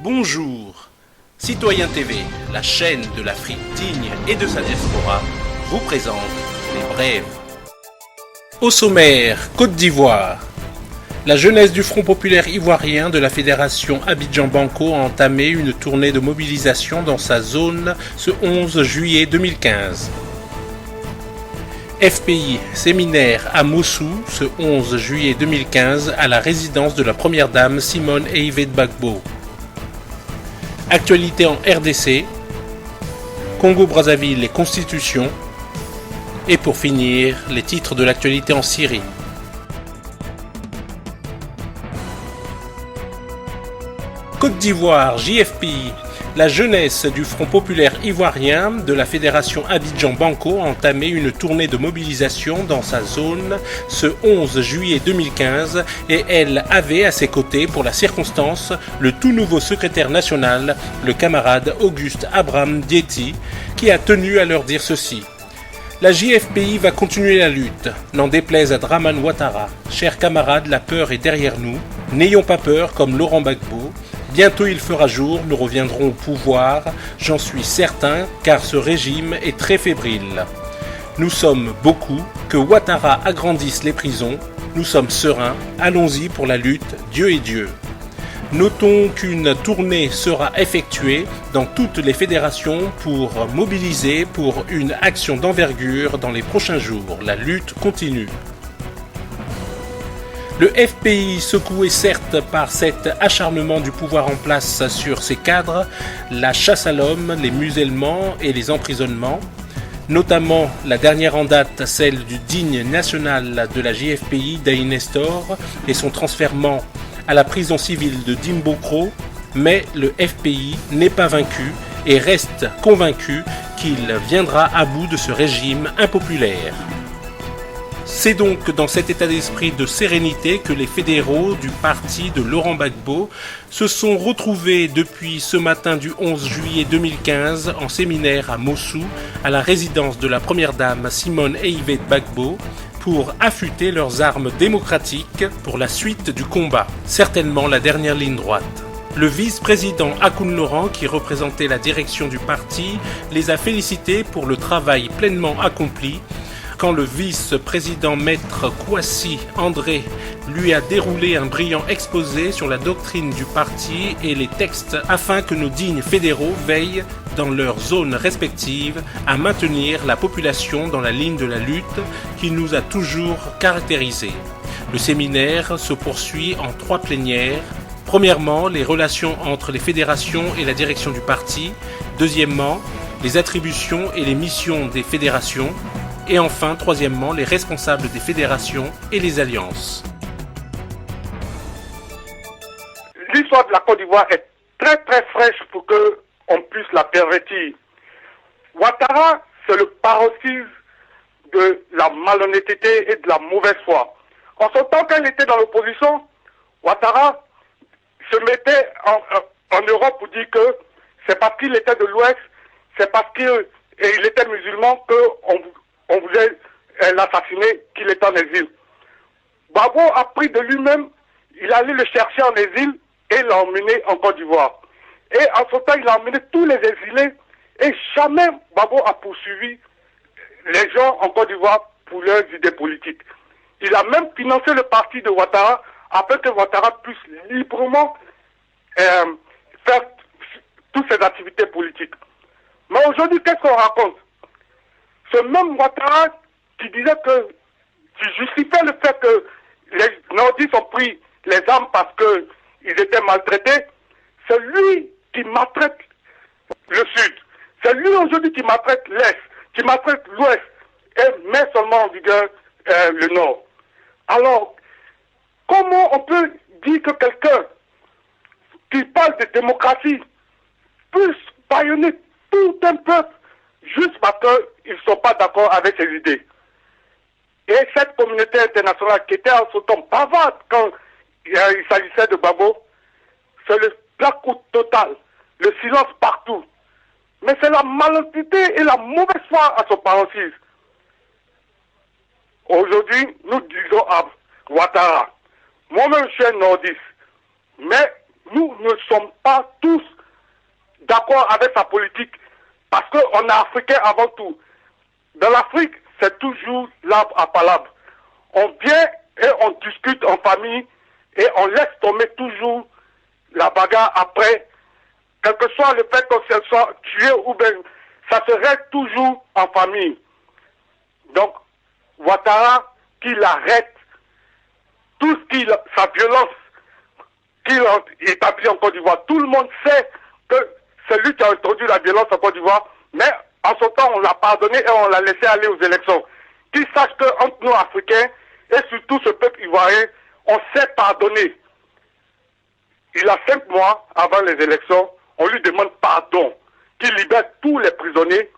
Bonjour, Citoyen TV, la chaîne de l'Afrique digne et de sa diaspora, vous présente les brèves. Au sommaire, Côte d'Ivoire. La jeunesse du Front populaire ivoirien de la Fédération Abidjan-Banco a entamé une tournée de mobilisation dans sa zone ce 11 juillet 2015. FPI, séminaire à Mossou ce 11 juillet 2015 à la résidence de la première dame Simone Eivet Gbagbo. Actualité en RDC, Congo-Brazzaville et Constitution. Et pour finir, les titres de l'actualité en Syrie. Côte d'Ivoire, JFPI. La jeunesse du Front populaire ivoirien de la Fédération Abidjan-Banco a entamé une tournée de mobilisation dans sa zone ce 11 juillet 2015 et elle avait à ses côtés pour la circonstance le tout nouveau secrétaire national, le camarade Auguste Abraham Diéty, qui a tenu à leur dire ceci. La JFPI va continuer la lutte, n'en déplaise à Dramane Ouattara. Chers camarades, la peur est derrière nous. N'ayons pas peur comme Laurent Gbagbo. Bientôt il fera jour, nous reviendrons au pouvoir, j'en suis certain, car ce régime est très fébrile. Nous sommes beaucoup, que Ouattara agrandisse les prisons, nous sommes sereins, allons-y pour la lutte, Dieu est Dieu. Notons qu'une tournée sera effectuée dans toutes les fédérations pour mobiliser pour une action d'envergure dans les prochains jours. La lutte continue. Le FPI, secoué certes par cet acharnement du pouvoir en place sur ses cadres, la chasse à l'homme, les musellements et les emprisonnements, notamment la dernière en date, celle du digne national de la JFPI, Daï Nestor, et son transfèrement à la prison civile de Dimbokro, mais le FPI n'est pas vaincu et reste convaincu qu'il viendra à bout de ce régime impopulaire. C'est donc dans cet état d'esprit de sérénité que les fédéraux du parti de Laurent Gbagbo se sont retrouvés depuis ce matin du 11 juillet 2015 en séminaire à Mossou, à la résidence de la première dame Simone Eivet Gbagbo, pour affûter leurs armes démocratiques pour la suite du combat, certainement la dernière ligne droite. Le vice-président Hakoun Laurent, qui représentait la direction du parti, les a félicités pour le travail pleinement accompli, quand le vice-président maître Kouassi André lui a déroulé un brillant exposé sur la doctrine du parti et les textes afin que nos dignes fédéraux veillent dans leurs zones respectives à maintenir la population dans la ligne de la lutte qui nous a toujours caractérisés. Le séminaire se poursuit en 3 plénières. Premièrement, les relations entre les fédérations et la direction du parti. Deuxièmement, les attributions et les missions des fédérations. Et enfin, troisièmement, les responsables des fédérations et les alliances. L'histoire de la Côte d'Ivoire est très très fraîche pour qu'on puisse la pervertir. Ouattara, c'est le paroxysme de la malhonnêteté et de la mauvaise foi. En son temps, quand il était dans l'opposition, Ouattara se mettait en Europe pour dire que c'est parce qu'il était de l'Ouest, c'est parce qu'il était musulman qu'on voulait l'assassiner, qu'il est en exil. Gbagbo a pris de lui-même, il allait le chercher en exil et l'a emmené en Côte d'Ivoire. Et en ce temps, il a emmené tous les exilés et jamais Gbagbo a poursuivi les gens en Côte d'Ivoire pour leurs idées politiques. Il a même financé le parti de Ouattara afin que Ouattara puisse librement faire toutes ses activités politiques. Mais aujourd'hui, qu'est-ce qu'on raconte? Ce même Ouattara qui disait qui justifiait le fait que les nordistes ont pris les armes parce qu'ils étaient maltraités, c'est lui qui maltraite le Sud. C'est lui aujourd'hui qui maltraite l'Est, qui maltraite l'Ouest et met seulement en vigueur le Nord. Alors, comment on peut dire que quelqu'un qui parle de démocratie puisse bâillonner tout un peuple juste parce qu'ils ne sont pas d'accord avec ses idées? Et cette communauté internationale qui était en ce temps bavarde quand il s'agissait de Gbagbo, c'est le blackout total, le silence partout. Mais c'est la malhonnêteté et la mauvaise foi à son paroxysme. Aujourd'hui, nous disons à Ouattara, moi-même je suis un nordiste, mais nous ne sommes pas tous d'accord avec sa politique, parce qu'on est africain avant tout. Dans l'Afrique, c'est toujours l'arbre à palabre. On vient et on discute en famille et on laisse tomber toujours la bagarre après. Quel que soit le fait qu'on se soit tué ou bien, ça serait toujours en famille. Donc, Ouattara, qu'il arrête tout ce qu'il, sa violence qu'il a établie en Côte d'Ivoire. Tout le monde sait que c'est lui qui a introduit la violence en Côte d'Ivoire, mais en son temps, on l'a pardonné et on l'a laissé aller aux élections. Qu'il sache qu'entre nous, Africains, et surtout ce peuple ivoirien, on sait pardonner. Il a 5 mois avant les élections, on lui demande pardon, qu'il libère tous les prisonniers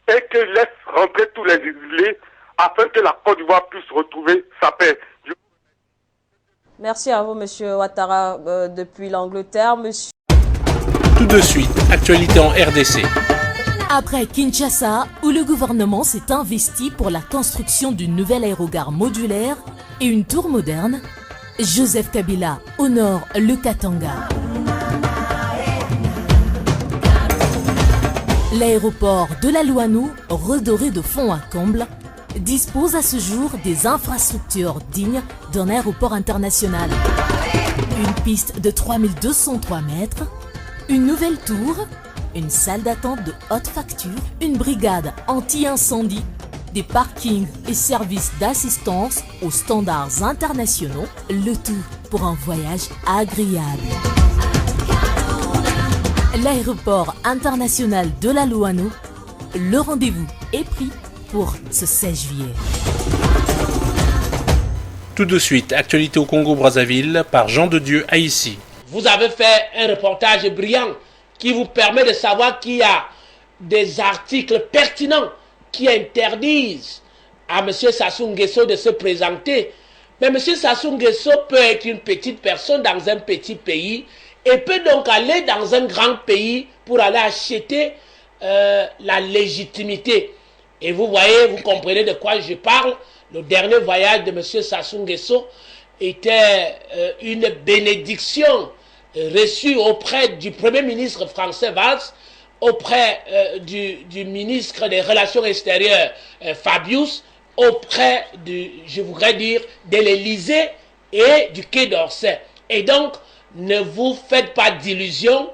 et qu'il laisse rentrer tous les exilés afin que la Côte d'Ivoire puisse retrouver sa paix. Merci à vous, Monsieur Ouattara, depuis l'Angleterre. Monsieur... Tout de suite, actualité en RDC. Après Kinshasa, où le gouvernement s'est investi pour la construction d'une nouvelle aérogare modulaire et une tour moderne, Joseph Kabila honore le Katanga. L'aéroport de la Louanou, redoré de fond à comble, dispose à ce jour des infrastructures dignes d'un aéroport international. Une piste de 3203 mètres, une nouvelle tour, une salle d'attente de haute facture, une brigade anti-incendie, des parkings et services d'assistance aux standards internationaux, le tout pour un voyage agréable. L'aéroport international de la Louanou, le rendez-vous est pris pour ce 16 juillet. Tout de suite, actualité au Congo-Brazzaville par Jean de Dieu Haïssi. Vous avez fait un reportage brillant qui vous permet de savoir qu'il y a des articles pertinents qui interdisent à M. Sassou Nguesso de se présenter. Mais M. Sassou Nguesso peut être une petite personne dans un petit pays et peut donc aller dans un grand pays pour aller acheter la légitimité. Et vous voyez, vous comprenez de quoi je parle. Le dernier voyage de M. Sassou Nguesso était une bénédiction reçue auprès du Premier ministre français Valls, auprès du ministre des Relations extérieures Fabius, auprès je voudrais dire, de l'Élysée et du Quai d'Orsay. Et donc, ne vous faites pas d'illusions.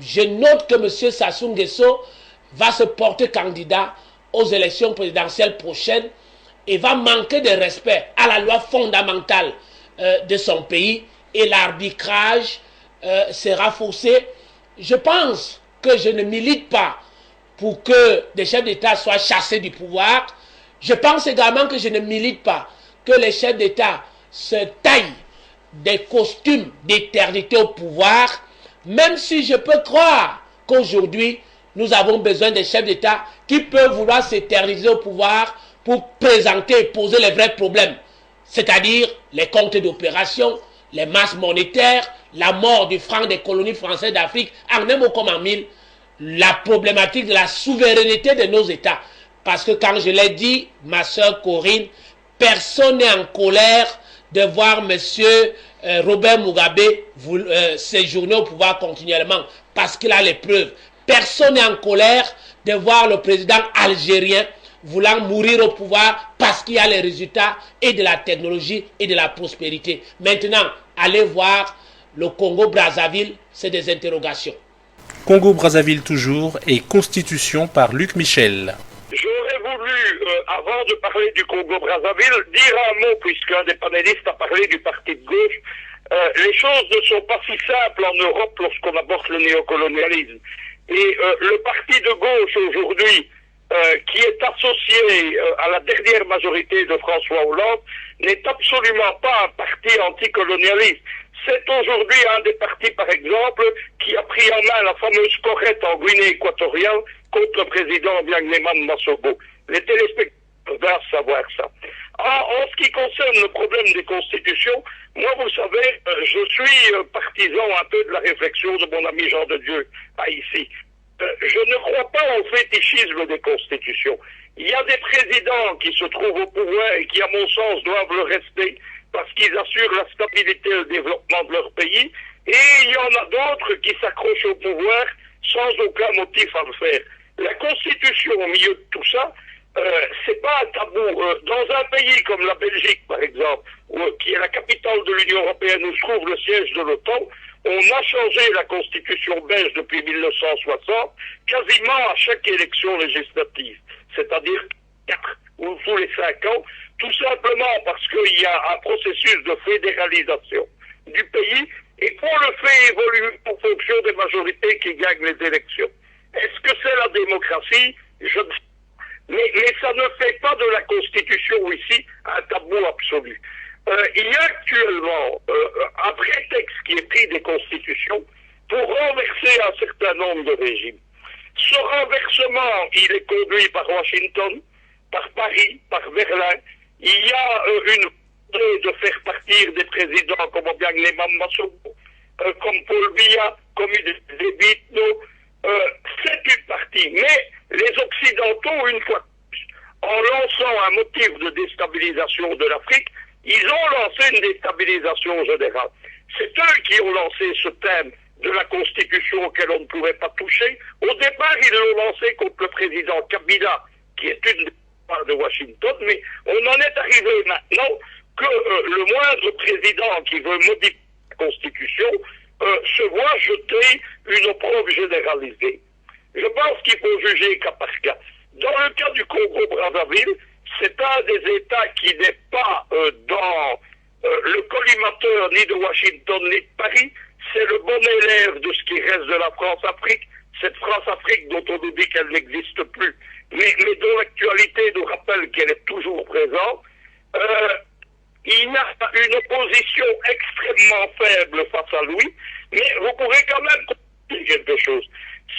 Je note que M. Sassou Nguesso va se porter candidat aux élections présidentielles prochaines et va manquer de respect à la loi fondamentale de son pays et l'arbitrage sera faussé. Je pense que je ne milite pas pour que des chefs d'État soient chassés du pouvoir. Je pense également que je ne milite pas que les chefs d'État se taillent des costumes d'éternité au pouvoir, même si je peux croire qu'aujourd'hui, nous avons besoin des chefs d'État qui peuvent vouloir s'éterniser au pouvoir pour présenter et poser les vrais problèmes, c'est-à-dire les comptes d'opération, les masses monétaires, la mort du franc des colonies françaises d'Afrique, en un mot comme en mille, la problématique de la souveraineté de nos États. Parce que quand je l'ai dit, ma sœur Corinne, personne n'est en colère de voir M. Robert Mugabe séjourner au pouvoir continuellement, parce qu'il a les preuves. Personne n'est en colère de voir le président algérien voulant mourir au pouvoir parce qu'il y a les résultats et de la technologie et de la prospérité. Maintenant, allez voir le Congo-Brazzaville, c'est des interrogations. Congo-Brazzaville toujours et Constitution par Luc Michel. J'aurais voulu, avant de parler du Congo-Brazzaville, dire un mot, puisqu'un des panélistes a parlé du parti de gauche. Les choses ne sont pas si simples en Europe lorsqu'on aborde le néocolonialisme. Et le parti de gauche aujourd'hui, qui est associé à la dernière majorité de François Hollande, n'est absolument pas un parti anticolonialiste. C'est aujourd'hui un des partis, par exemple, qui a pris en main la fameuse corrette en Guinée équatoriale contre le président Biangleman Massogo. Les téléspectateurs doivent savoir ça. En ce qui concerne le problème des constitutions, moi, vous savez, je suis partisan un peu de la réflexion de mon ami Jean de Dieu ici. Je ne crois pas au fétichisme des constitutions. Il y a des présidents qui se trouvent au pouvoir et qui, à mon sens, doivent le rester parce qu'ils assurent la stabilité et le développement de leur pays. Et il y en a d'autres qui s'accrochent au pouvoir sans aucun motif à le faire. La Constitution, au milieu de tout ça, c'est pas un tabou. Dans un pays comme la Belgique, par exemple, qui est la capitale de l'Union européenne, où se trouve le siège de l'OTAN, on a changé la Constitution belge depuis 1960, quasiment à chaque élection législative, c'est-à-dire 4 ou tous les 5 ans, tout simplement parce qu'il y a un processus de fédéralisation du pays et qu'on le fait évoluer en fonction des majorités qui gagnent les élections. Est-ce que c'est la démocratie? Je ne sais pas. Mais ça ne fait pas de la Constitution ici un tabou absolu. Il y a actuellement un prétexte qui est pris des constitutions pour renverser un certain nombre de régimes. Ce renversement, il est conduit par Washington, par Paris, par Berlin. Il y a une volonté de faire partir des présidents comme Obiang-Leman Massogo, comme Paul Biya, comme Udebitno. C'est une partie. Mais les Occidentaux, une fois de plus, en lançant un motif de déstabilisation de l'Afrique, ils ont lancé une déstabilisation générale. C'est eux qui ont lancé ce thème de la Constitution auquel on ne pouvait pas toucher. Au départ, ils l'ont lancé contre le président Kabila, qui est une des parts de Washington, mais on en est arrivé maintenant que le moindre président qui veut modifier la Constitution se voit jeter une opprobre généralisée. Je pense qu'il faut juger cas par cas. Dans le cas du Congo-Brazzaville, c'est un des États qui n'est pas dans le collimateur ni de Washington ni de Paris. C'est le bon élève de ce qui reste de la France-Afrique, cette France-Afrique dont on nous dit qu'elle n'existe plus, mais dont l'actualité nous rappelle qu'elle est toujours présente. Il y a une opposition extrêmement faible face à lui, mais vous pourrez quand même comprendre quelque chose.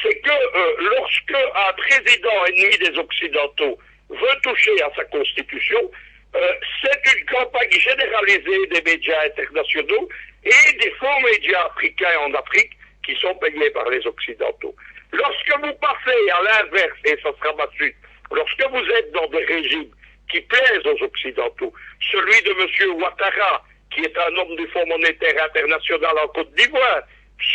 C'est que lorsque un président ennemi des Occidentaux veut toucher à sa constitution, c'est une campagne généralisée des médias internationaux et des faux médias africains en Afrique qui sont payés par les Occidentaux. Lorsque vous passez à l'inverse, et ça sera ma suite, lorsque vous êtes dans des régimes qui plaisent aux Occidentaux, celui de M. Ouattara, qui est un homme du Fonds monétaire international en Côte d'Ivoire,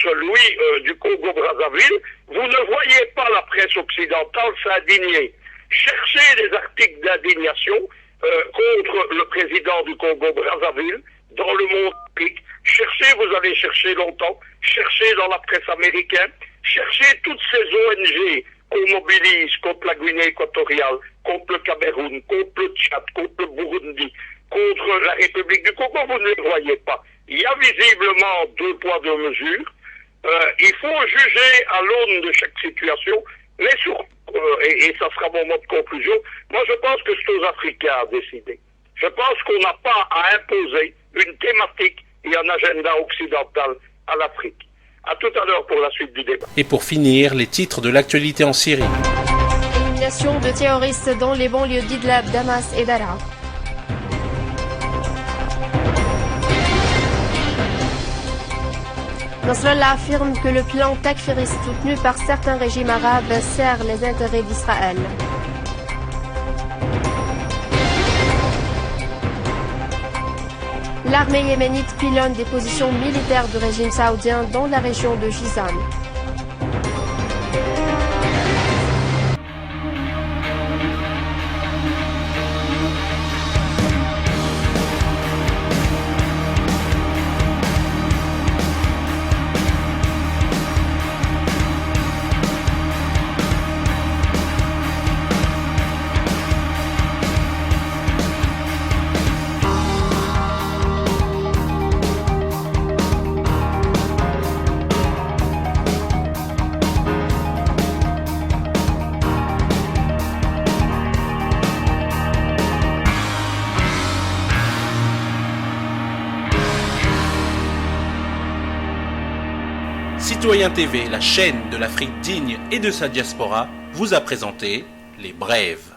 celui du Congo-Brazzaville, vous ne voyez pas la presse occidentale s'indigner. Cherchez des articles d'indignation contre le président du Congo-Brazzaville dans le monde public. Cherchez, vous allez chercher longtemps. Cherchez dans la presse américaine. Cherchez toutes ces ONG qu'on mobilise contre la Guinée équatoriale, contre le Cameroun, contre le Tchad, contre le Burundi, contre la République du Congo. Vous ne les voyez pas. Il y a visiblement 2 poids 2 mesures. Il faut juger à l'aune de chaque situation, mais surtout, et ça sera mon mot de conclusion, moi je pense que c'est aux Africains à décider. Je pense qu'on n'a pas à imposer une thématique et un agenda occidental à l'Afrique. À tout à l'heure pour la suite du débat. Et pour finir, les titres de l'actualité en Syrie. Élimination de terroristes dans les banlieues d'Idlib, Damas et Daraa. Nasrallah affirme que le plan takfiriste soutenu par certains régimes arabes sert les intérêts d'Israël. L'armée yéménite pilonne des positions militaires du régime saoudien dans la région de Jizan. Citoyen TV, la chaîne de l'Afrique digne et de sa diaspora, vous a présenté Les Brèves.